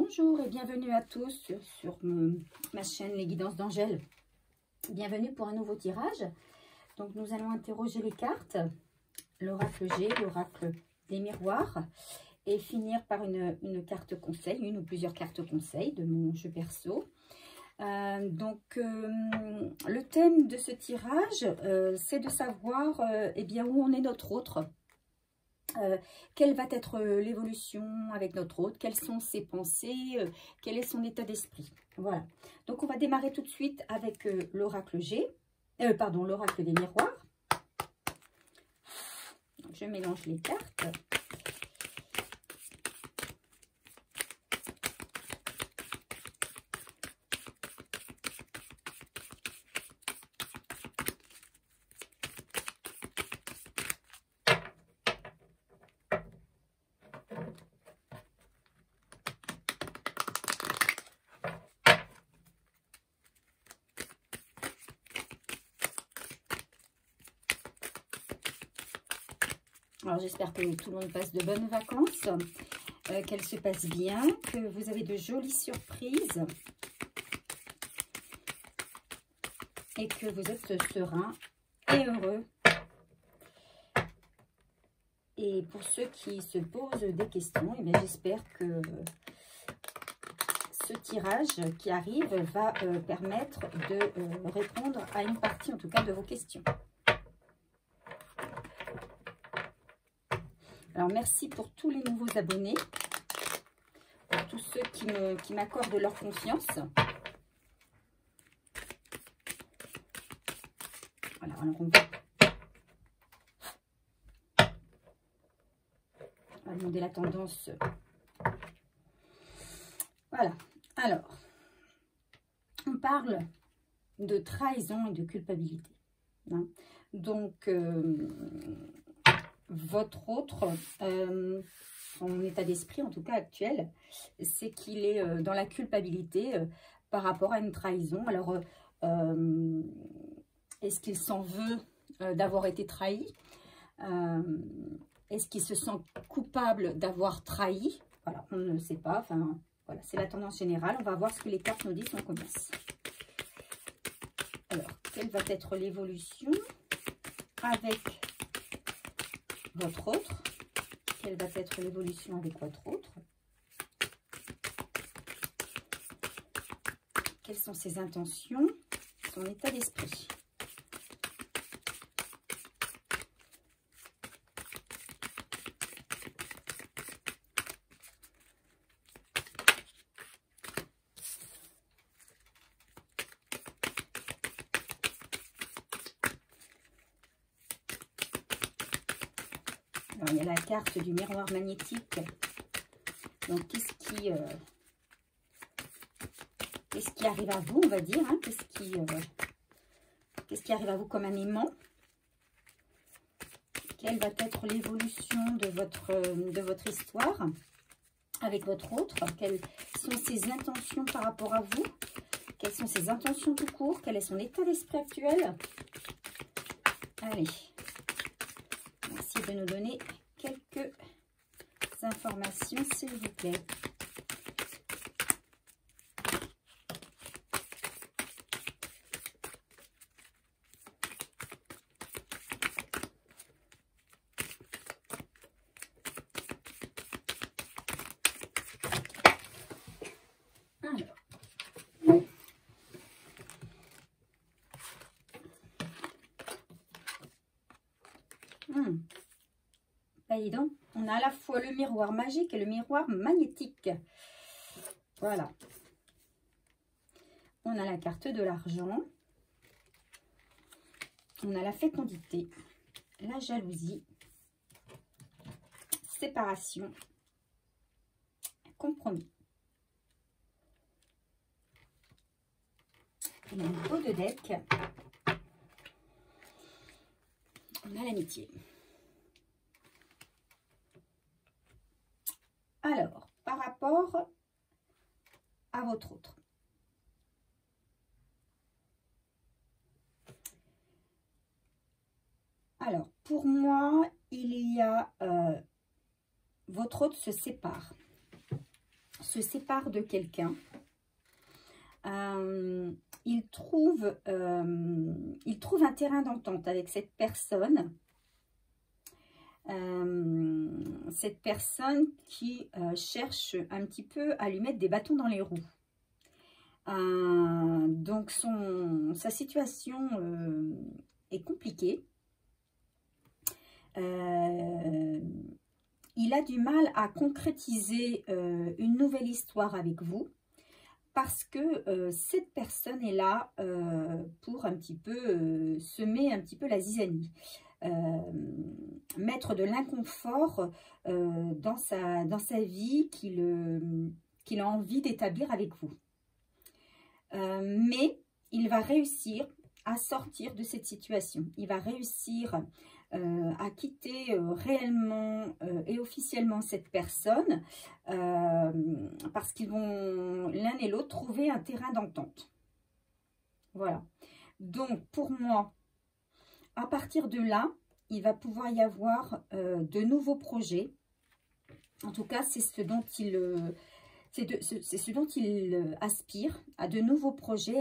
Bonjour et bienvenue à tous sur ma chaîne Les Guidances d'Angèle. Bienvenue pour un nouveau tirage. Donc nous allons interroger les cartes, l'oracle G, l'oracle des miroirs et finir par une carte conseil, une ou plusieurs cartes conseil de mon jeu perso. Le thème de ce tirage, c'est de savoir eh bien, où en est notre autre. Quelle va être l'évolution avec notre hôte, quelles sont ses pensées, quel est son état d'esprit. Voilà. Donc, on va démarrer tout de suite avec l'oracle G, l'oracle des miroirs. Donc, je mélange les cartes. Alors, j'espère que tout le monde passe de bonnes vacances, qu'elles se passent bien, que vous avez de jolies surprises et que vous êtes serein et heureux. Et pour ceux qui se posent des questions, eh bien, j'espère que ce tirage qui arrive va permettre de répondre à une partie, en tout cas, de vos questions. Alors, merci pour tous les nouveaux abonnés, pour tous ceux qui m'accordent leur confiance. Voilà, alors on va demander la tendance. Voilà, alors, on parle de trahison et de culpabilité. Hein. Donc, votre autre, son état d'esprit, en tout cas actuel, c'est qu'il est dans la culpabilité par rapport à une trahison. Alors, est-ce qu'il s'en veut d'avoir été trahi? Est-ce qu'il se sent coupable d'avoir trahi? Voilà, on ne sait pas. Enfin, voilà, c'est la tendance générale. On va voir ce que les cartes nous disent. On commence. Alors, quelle va être l'évolution avec votre autre? Quelle va être l'évolution avec votre autre? Quelles sont ses intentions, son état d'esprit? Alors, il y a la carte du miroir magnétique. Donc, qu'est-ce qui arrive à vous, on va dire, hein? Qu'est-ce qui arrive à vous comme un aimant? Quelle va être l'évolution de votre histoire avec votre autre? Quelles sont ses intentions par rapport à vous? Quelles sont ses intentions tout court? Quel est son état d'esprit actuel? Allez. Merci de nous donner quelques informations, s'il vous plaît. Dis donc, on a à la fois le miroir magique et le miroir magnétique. Voilà. On a la carte de l'argent. On a la fécondité, la jalousie, séparation, compromis. On a un beau de deck. On a l'amitié. Alors, par rapport à votre autre. Alors, pour moi, il y a votre autre se sépare. se sépare de quelqu'un. Il trouve un terrain d'entente avec cette personne. Cette personne qui cherche un petit peu à lui mettre des bâtons dans les roues. Donc sa situation est compliquée. Il a du mal à concrétiser une nouvelle histoire avec vous parce que cette personne est là pour un petit peu semer un petit peu la zizanie. Mettre de l'inconfort dans sa vie qu'il a envie d'établir avec vous. Mais il va réussir à sortir de cette situation. Il va réussir à quitter réellement et officiellement cette personne parce qu'ils vont l'un et l'autre trouver un terrain d'entente. Voilà. Donc pour moi, à partir de là, il va pouvoir y avoir de nouveaux projets. En tout cas, c'est ce dont il aspire, à de nouveaux projets,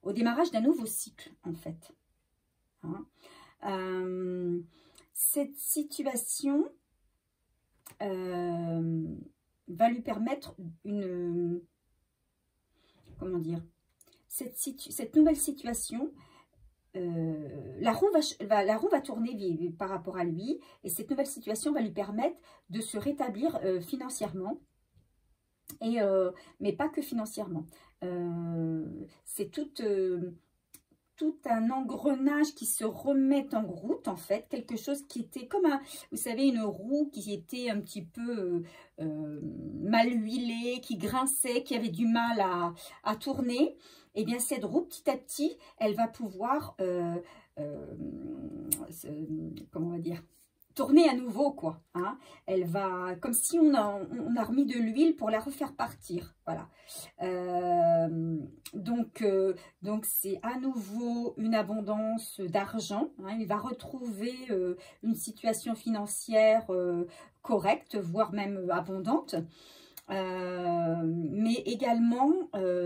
au démarrage d'un nouveau cycle, en fait. Hein. Cette situation va lui permettre comment dire, cette nouvelle situation, la roue va tourner par rapport à lui, et cette nouvelle situation va lui permettre de se rétablir financièrement, mais pas que financièrement. C'est tout un engrenage qui se remet en route, en fait, quelque chose qui était comme vous savez, une roue qui était un petit peu mal huilée, qui grinçait, qui avait du mal à tourner. Et bien cette roue, petit à petit, elle va pouvoir, comment on va dire, tourner à nouveau, quoi. Hein. Elle va, comme si on a remis de l'huile pour la refaire partir. Voilà. Donc c'est à nouveau une abondance d'argent. Hein. Il va retrouver une situation financière correcte, voire même abondante. Mais également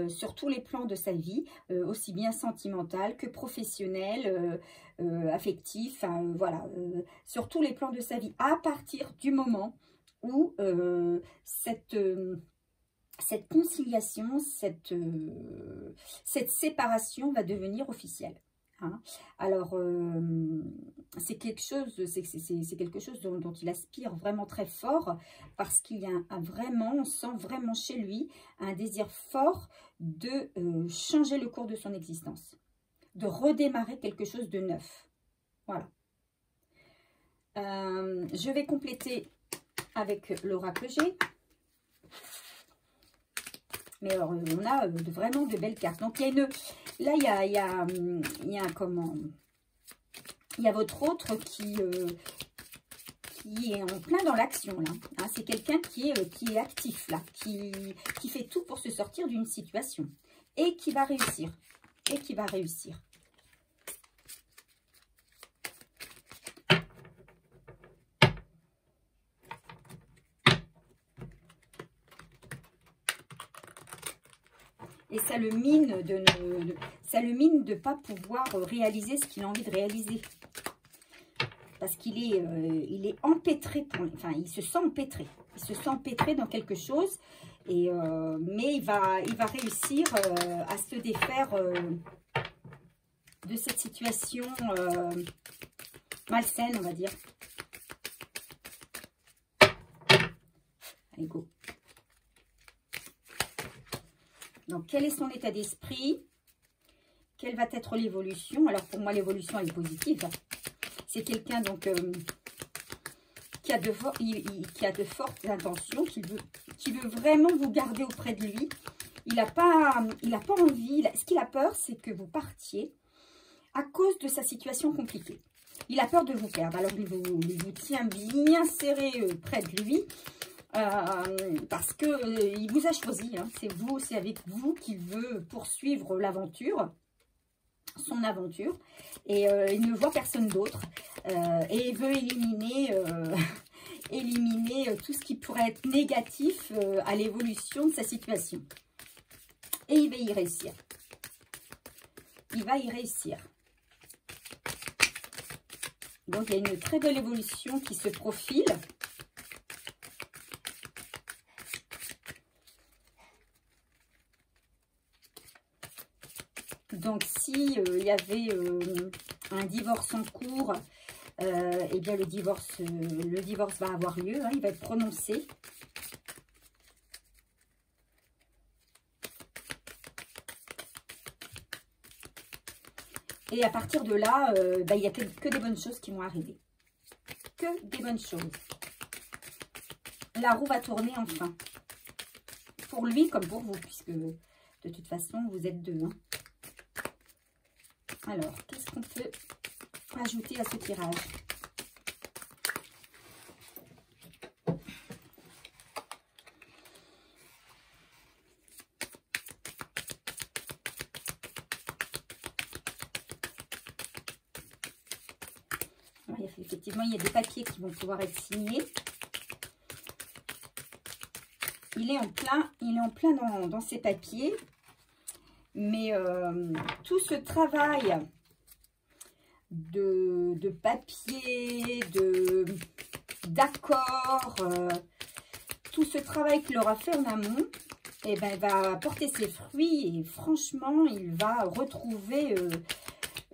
sur tous les plans de sa vie, aussi bien sentimental que professionnel, affectif, voilà, sur tous les plans de sa vie, à partir du moment où cette conciliation, cette séparation va devenir officielle. Hein. Alors, c'est quelque chose dont il aspire vraiment très fort, parce qu'il y a on sent vraiment chez lui un désir fort de changer le cours de son existence, de redémarrer quelque chose de neuf. Voilà. Je vais compléter avec l'oracle G. Mais alors, on a vraiment de belles cartes. Donc, il y a là, il y a votre autre qui est en plein dans l'action, là. Hein, c'est quelqu'un qui est actif, là, qui fait tout pour se sortir d'une situation. Et qui va réussir. Et qui va réussir. Et ça le mine de ne pas pouvoir réaliser ce qu'il a envie de réaliser. Parce qu'il est, il est empêtré, enfin il se sent empêtré. Il se sent empêtré dans quelque chose. Et, mais il va réussir à se défaire de cette situation malsaine, on va dire. Allez, go. Donc, quel est son état d'esprit? Quelle va être l'évolution? Alors, pour moi, l'évolution est positive. C'est quelqu'un donc qui a de fortes intentions, qui veut vraiment vous garder auprès de lui. Il n'a pas envie. Ce qu'il a peur, c'est que vous partiez à cause de sa situation compliquée. Il a peur de vous perdre. Alors, il vous tient bien serré près de lui. Parce que il vous a choisi, hein. C'est avec vous qu'il veut poursuivre l'aventure, son aventure, et il ne voit personne d'autre, et il veut éliminer éliminer tout ce qui pourrait être négatif à l'évolution de sa situation. Et il va y réussir. Il va y réussir. Donc, il y a une très belle évolution qui se profile. Donc, si il y avait un divorce en cours, eh bien le divorce va avoir lieu, hein, il va être prononcé. Et à partir de là, il n'y a que des bonnes choses qui vont arriver. Que des bonnes choses. La roue va tourner enfin. Pour lui comme pour vous, puisque de toute façon, vous êtes deux. Hein. Alors, qu'est-ce qu'on peut ajouter à ce tirage? Effectivement, il y a des papiers qui vont pouvoir être signés. Il est en plein dans ces papiers. Mais tout ce travail de papier, d'accord, tout ce travail qu'il aura fait en amont, eh ben, va porter ses fruits et franchement, il va retrouver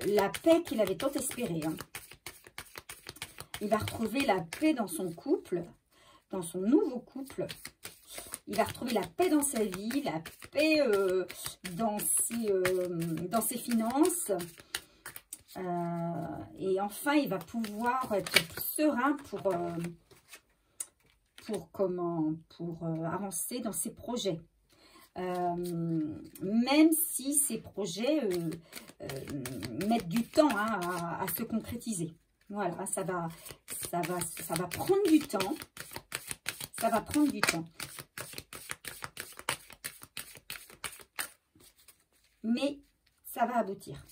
la paix qu'il avait tant espérée. Hein. Il va retrouver la paix dans son couple, dans son nouveau couple. Il va retrouver la paix dans sa vie, la paix dans ses finances. Et enfin, il va pouvoir être serein pour avancer dans ses projets. Même si ces projets mettent du temps hein, à se concrétiser. Voilà, ça va prendre du temps. Ça va prendre du temps. Mais ça va aboutir.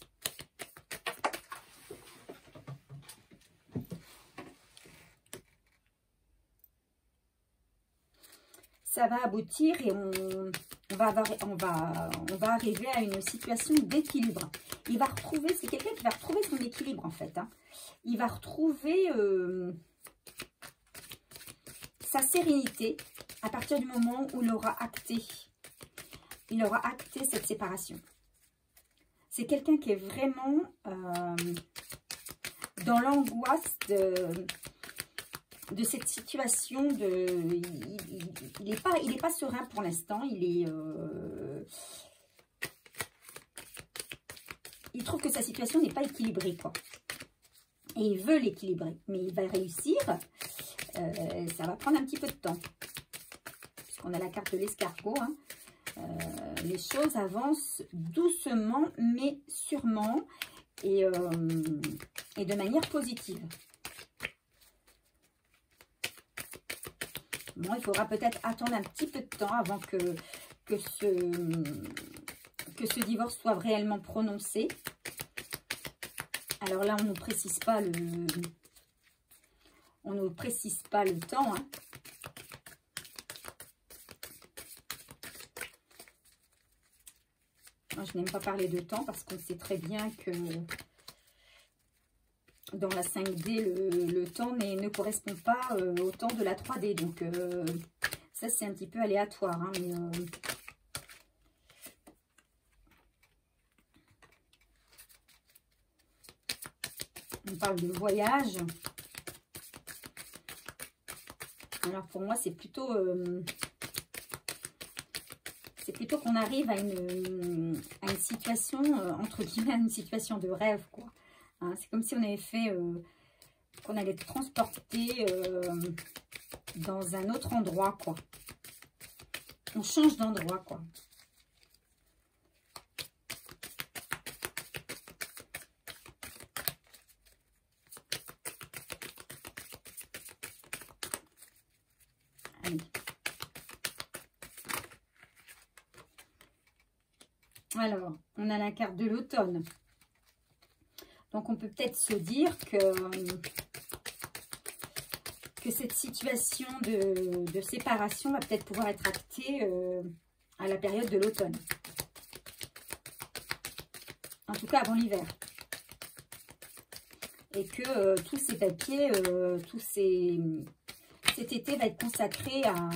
Ça va aboutir et on va arriver à une situation d'équilibre. Il va retrouver, c'est quelqu'un qui va retrouver son équilibre en fait. Hein. Il va retrouver sa sérénité à partir du moment où il aura acté cette séparation. C'est quelqu'un qui est vraiment dans l'angoisse de cette situation. Il n'est pas serein pour l'instant. Il trouve que sa situation n'est pas équilibrée, quoi. Et il veut l'équilibrer. Mais il va réussir. Ça va prendre un petit peu de temps. Puisqu'on a la carte de l'escargot, hein. Les choses avancent doucement mais sûrement et de manière positive. Bon, il faudra peut-être attendre un petit peu de temps avant que ce divorce soit réellement prononcé. Alors là, on ne nous précise pas le temps. Hein. Moi, je n'aime pas parler de temps parce qu'on sait très bien que dans la 5D, le temps ne correspond pas au temps de la 3D. Donc, ça, c'est un petit peu aléatoire. Hein, mais, on parle de voyage. Alors, pour moi, c'est plutôt qu'on arrive à une situation, entre guillemets, une situation de rêve, quoi. Hein, c'est comme si on avait fait, qu'on allait être transporté dans un autre endroit, quoi. On change d'endroit, quoi. Allez. Alors, on a la carte de l'automne. Donc, on peut peut-être se dire que que cette situation de séparation va peut-être pouvoir être actée à la période de l'automne. En tout cas, avant l'hiver. Et que tous ces papiers, cet été va être consacré à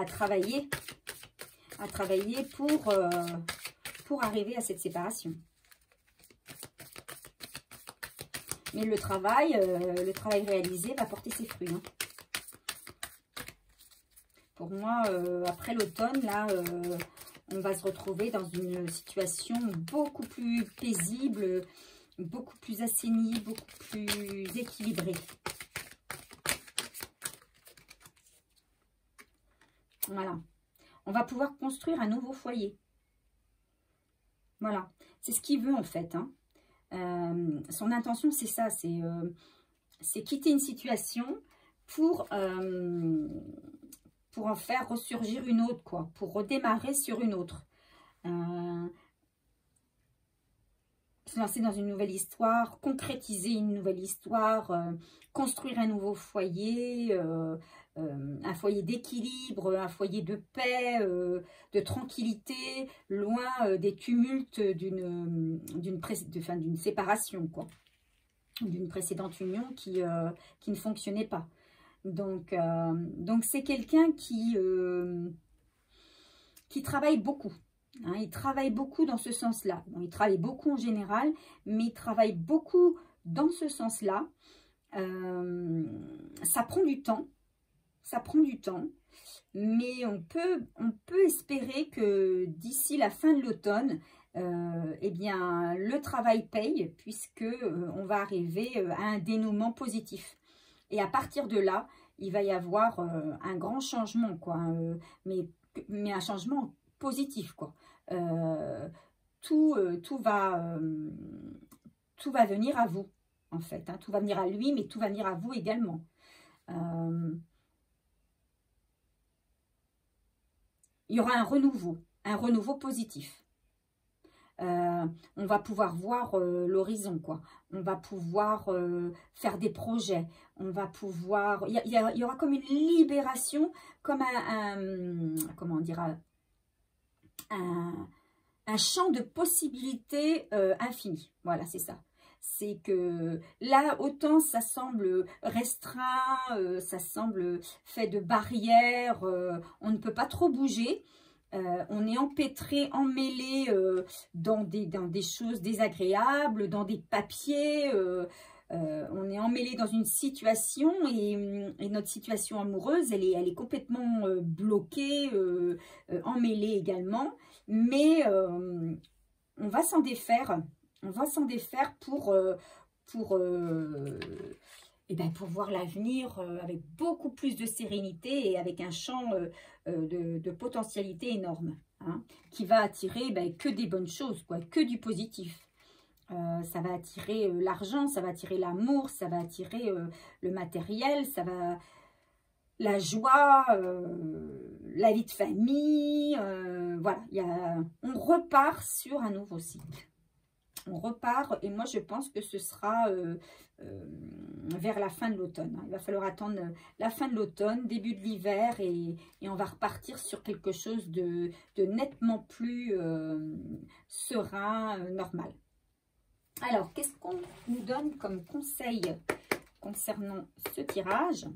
travailler pour arriver à cette séparation. Mais le travail réalisé va porter ses fruits. Hein. Pour moi, après l'automne, là, on va se retrouver dans une situation beaucoup plus paisible, beaucoup plus assainie, beaucoup plus équilibrée. Voilà. On va pouvoir construire un nouveau foyer. Voilà. C'est ce qu'il veut en fait. Hein. Son intention, c'est ça. C'est quitter une situation pour en faire ressurgir une autre, quoi. Pour redémarrer sur une autre. Se lancer dans une nouvelle histoire, concrétiser une nouvelle histoire, construire un nouveau foyer, un foyer d'équilibre, un foyer de paix, de tranquillité, loin des tumultes d'une séparation, quoi, d'une précédente union qui ne fonctionnait pas. Donc c'est quelqu'un qui travaille beaucoup. Hein, il travaille beaucoup dans ce sens-là. Bon, il travaille beaucoup en général, mais il travaille beaucoup dans ce sens-là. Ça prend du temps. Ça prend du temps. Mais on peut espérer que d'ici la fin de l'automne, eh bien, le travail paye, puisque on va arriver à un dénouement positif. Et à partir de là, il va y avoir un grand changement, quoi. Mais un changement positif, quoi. Tout va venir à vous, en fait. Hein. Tout va venir à lui, mais tout va venir à vous également. Il y aura un renouveau positif. On va pouvoir voir l'horizon, quoi. On va pouvoir faire des projets. On va pouvoir... Il y aura comme une libération, comme comment on dira, un champ de possibilités infini. Voilà, c'est ça. C'est que là, autant ça semble restreint, ça semble fait de barrières, on ne peut pas trop bouger. On est empêtré, emmêlé dans des choses désagréables, dans des papiers. On est emmêlé dans une situation et notre situation amoureuse, elle est complètement bloquée, emmêlée également. Mais on va s'en défaire. On va s'en défaire pour voir l'avenir avec beaucoup plus de sérénité et avec un champ de potentialité énorme, hein, qui va attirer que des bonnes choses, quoi, que du positif. Ça va attirer l'argent, ça va attirer l'amour, ça va attirer le matériel, ça va la joie, la vie de famille. Voilà, on repart sur un nouveau cycle. On repart et moi je pense que ce sera vers la fin de l'automne. Il va falloir attendre la fin de l'automne, début de l'hiver et on va repartir sur quelque chose de nettement plus serein, normal. Alors, qu'est-ce qu'on nous donne comme conseil concernant ce tirage ?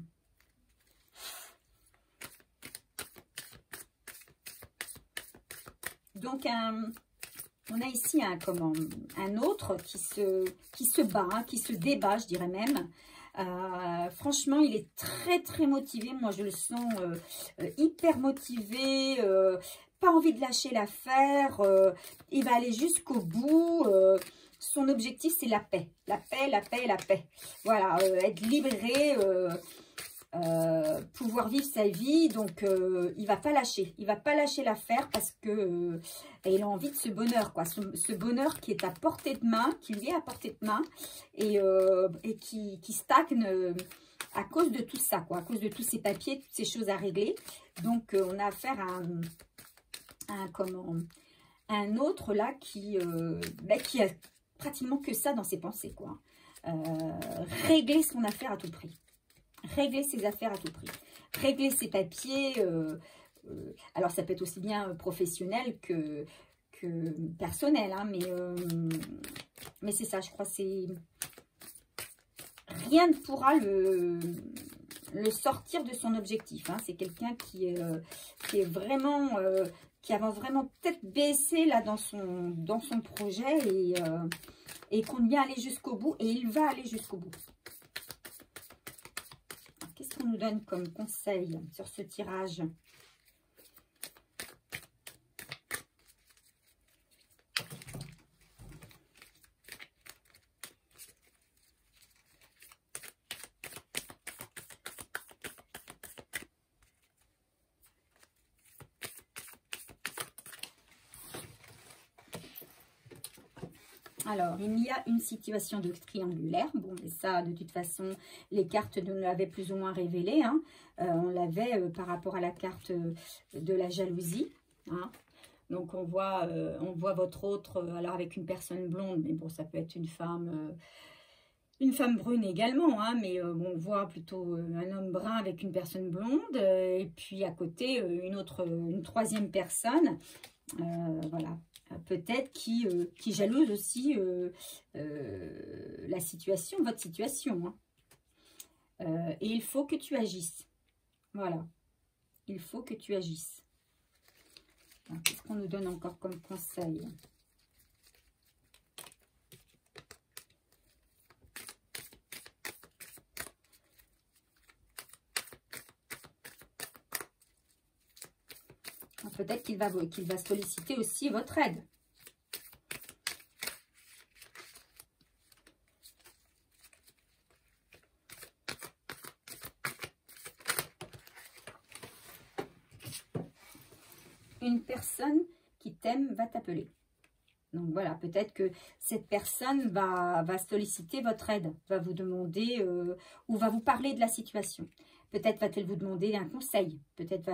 Donc, on a ici un autre qui se bat, hein, qui se débat, je dirais même. Franchement, il est très, très motivé. Moi, je le sens hyper motivé. Pas envie de lâcher l'affaire. Il va aller jusqu'au bout. Son objectif, c'est la paix. La paix, la paix, la paix. Voilà, être libéré, pouvoir vivre sa vie. Donc, il va pas lâcher. Il va pas lâcher l'affaire parce que il a envie de ce bonheur, quoi. Ce bonheur qui est à portée de main, qui lui est à portée de main et qui stagne à cause de tout ça, quoi. À cause de tous ces papiers, toutes ces choses à régler. Donc, on a affaire à un autre là qui a pratiquement que ça dans ses pensées, quoi. régler son affaire à tout prix. Régler ses affaires à tout prix. Régler ses papiers. Alors, ça peut être aussi bien professionnel que personnel. Hein, mais c'est ça, je crois. Rien ne pourra le sortir de son objectif. Hein. C'est quelqu'un qui est vraiment... qui avance vraiment tête baissée là dans son projet et compte bien aller jusqu'au bout. Et il va aller jusqu'au bout. Qu'est-ce qu'on nous donne comme conseil sur ce tirage ? Alors, il y a une situation de triangulaire. Bon, mais ça, de toute façon, les cartes nous l'avaient plus ou moins révélé. Hein. On l'avait par rapport à la carte de la jalousie. Hein. Donc, on voit votre autre, alors avec une personne blonde, mais bon, ça peut être une femme brune également. Hein, mais bon, on voit plutôt un homme brun avec une personne blonde. Et puis, à côté, une troisième personne. Voilà. Peut-être qui jalouse aussi la situation, votre situation. Hein. Et il faut que tu agisses. Voilà. Il faut que tu agisses. Qu'est-ce qu'on nous donne encore comme conseil ? Peut-être qu'il va solliciter aussi votre aide. Une personne qui t'aime va t'appeler. Donc voilà, peut-être que cette personne va solliciter votre aide, va vous demander ou va vous parler de la situation. Peut-être va-t-elle vous demander un conseil, peut-être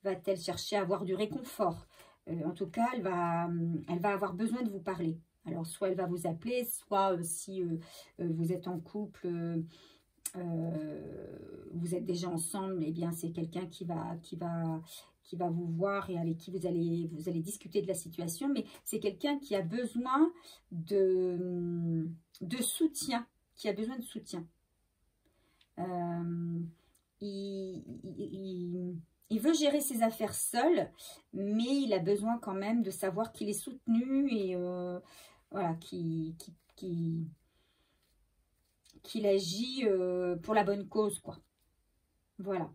va-t-elle chercher à avoir du réconfort. En tout cas, elle va avoir besoin de vous parler. Alors, soit elle va vous appeler, soit si vous êtes en couple, vous êtes déjà ensemble, eh bien, c'est quelqu'un qui va vous voir et avec qui vous allez discuter de la situation. Mais c'est quelqu'un qui a besoin de soutien, qui a besoin de soutien. Il veut gérer ses affaires seul, mais il a besoin quand même de savoir qu'il est soutenu et voilà, qu'il agit pour la bonne cause, quoi. Voilà.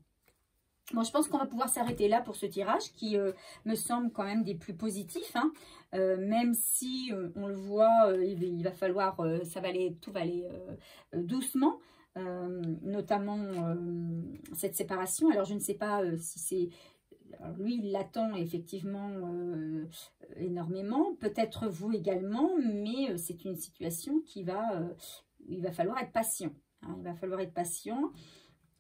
Bon, je pense qu'on va pouvoir s'arrêter là pour ce tirage qui me semble quand même des plus positifs. Hein. Même si on le voit, il va falloir, tout va aller doucement. Notamment cette séparation. Alors, je ne sais pas si c'est... Lui, il l'attend effectivement énormément. Peut-être vous également, mais c'est une situation qui il va falloir être patient. Hein, il va falloir être patient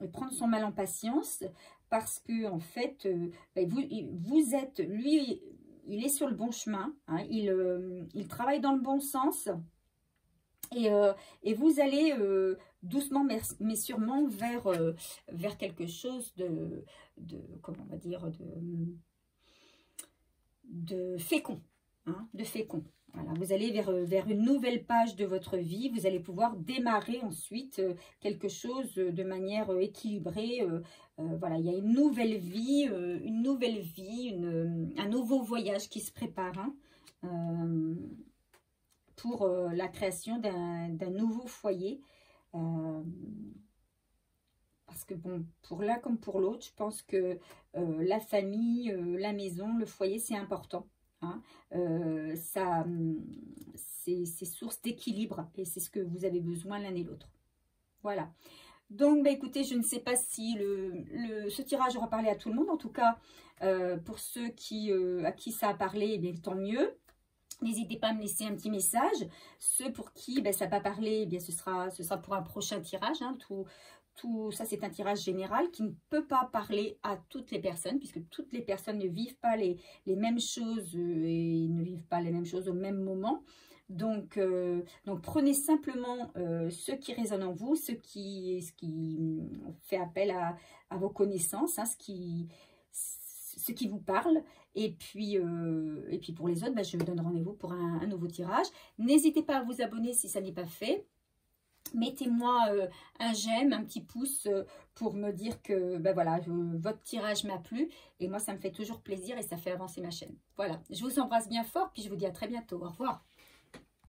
et prendre son mal en patience parce que, en fait, vous êtes... Lui, il est sur le bon chemin. Hein, il travaille dans le bon sens. Et vous allez doucement mais sûrement vers quelque chose comment on va dire, de fécond. Hein, de fécond. Voilà, vous allez vers une nouvelle page de votre vie. Vous allez pouvoir démarrer ensuite quelque chose de manière équilibrée. Voilà, il y a une nouvelle vie, un nouveau voyage qui se prépare. Hein, pour la création d'un nouveau foyer. Parce que bon, pour l'un comme pour l'autre, je pense que la famille, la maison, le foyer, c'est important. Hein. C'est source d'équilibre et c'est ce que vous avez besoin l'un et l'autre. Voilà. Donc, bah, écoutez, je ne sais pas si ce tirage aura parlé à tout le monde. En tout cas, pour ceux à qui ça a parlé, eh bien, tant mieux. N'hésitez pas à me laisser un petit message. Ceux pour qui ça n'a pas parlé, eh bien, ce sera pour un prochain tirage. Hein. tout ça, c'est un tirage général qui ne peut pas parler à toutes les personnes, puisque toutes les personnes ne vivent pas les mêmes choses et ne vivent pas les mêmes choses au même moment. Donc prenez simplement ce qui résonne en vous, ce qui fait appel à vos connaissances, hein, ce qui vous parle. Et puis pour les autres, ben, je vous donne rendez-vous pour un nouveau tirage. N'hésitez pas à vous abonner si ça n'est pas fait. Mettez-moi un j'aime, un petit pouce pour me dire que ben voilà, votre tirage m'a plu. Et moi, ça me fait toujours plaisir et ça fait avancer ma chaîne. Voilà, je vous embrasse bien fort, puis je vous dis à très bientôt. Au revoir.